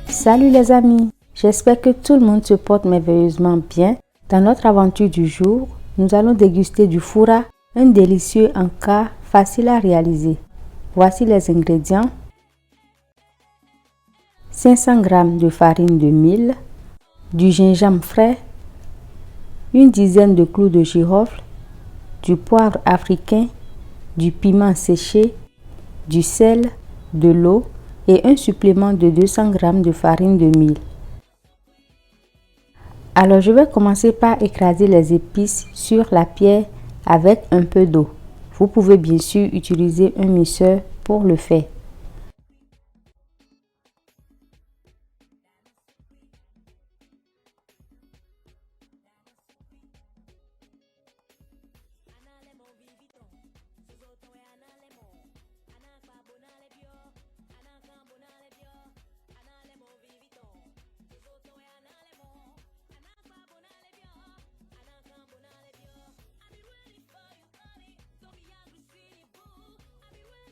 Salut les amis, j'espère que tout le monde se porte merveilleusement bien. Dans notre aventure du jour, nous allons déguster du foura, un délicieux encas facile à réaliser. Voici les ingrédients. 500 g de farine de mil, du gingembre frais, une dizaine de clous de girofle, du poivre africain, du piment séché, du sel, de l'eau et un supplément de 200 g de farine de mil. Alors je vais commencer par écraser les épices sur la pierre avec un peu d'eau. Vous pouvez bien sûr utiliser un mixeur pour le faire.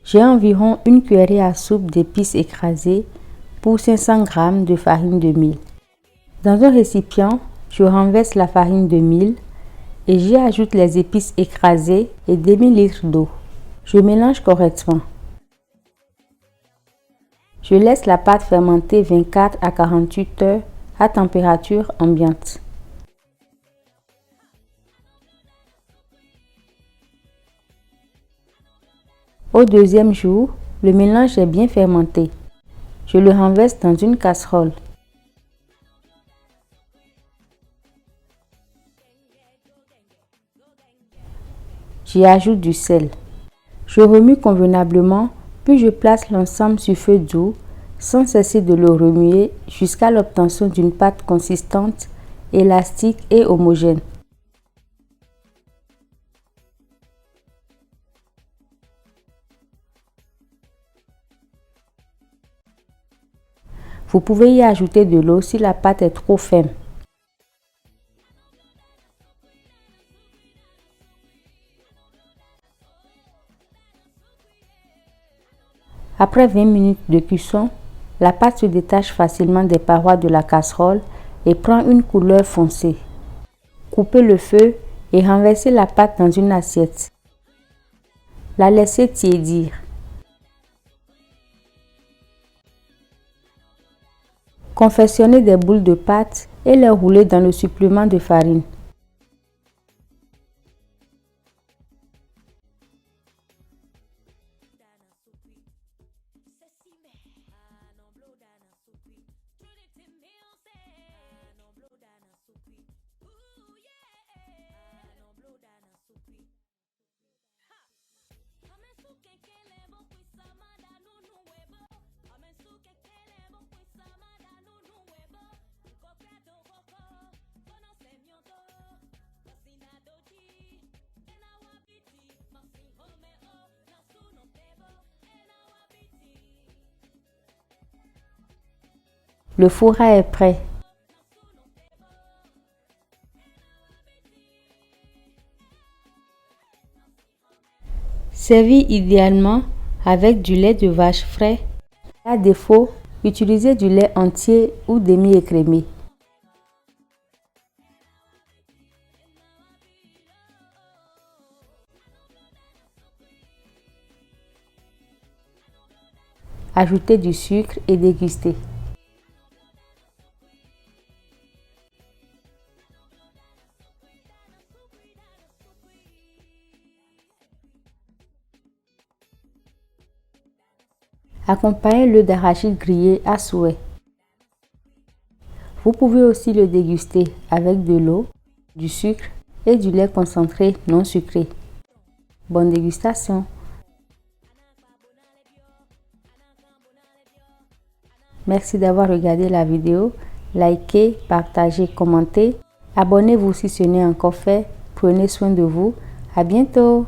J'ai environ une cuillerée à soupe d'épices écrasées pour 500 g de farine de mil. Dans un récipient, je renverse la farine de mil et j'y ajoute les épices écrasées et demi-litre d'eau. Je mélange correctement. Je laisse la pâte fermenter 24 à 48 heures à température ambiante. Au deuxième jour, le mélange est bien fermenté. Je le renverse dans une casserole. J'y ajoute du sel. Je remue convenablement, puis je place l'ensemble sur feu doux, sans cesser de le remuer jusqu'à l'obtention d'une pâte consistante, élastique et homogène. Vous pouvez y ajouter de l'eau si la pâte est trop ferme. Après 20 minutes de cuisson, la pâte se détache facilement des parois de la casserole et prend une couleur foncée. Coupez le feu et renversez la pâte dans une assiette. La laissez tiédir. Confectionnez des boules de pâte et les roulez dans le supplément de farine. Le foura est prêt. Servi idéalement avec du lait de vache frais. À défaut, utilisez du lait entier ou demi-écrémé. Ajoutez du sucre et dégustez. Accompagnez-le d'arachide grillé à souhait. Vous pouvez aussi le déguster avec de l'eau, du sucre et du lait concentré non sucré. Bonne dégustation! Merci d'avoir regardé la vidéo. Likez, partagez, commentez. Abonnez-vous si ce n'est encore fait. Prenez soin de vous. À bientôt!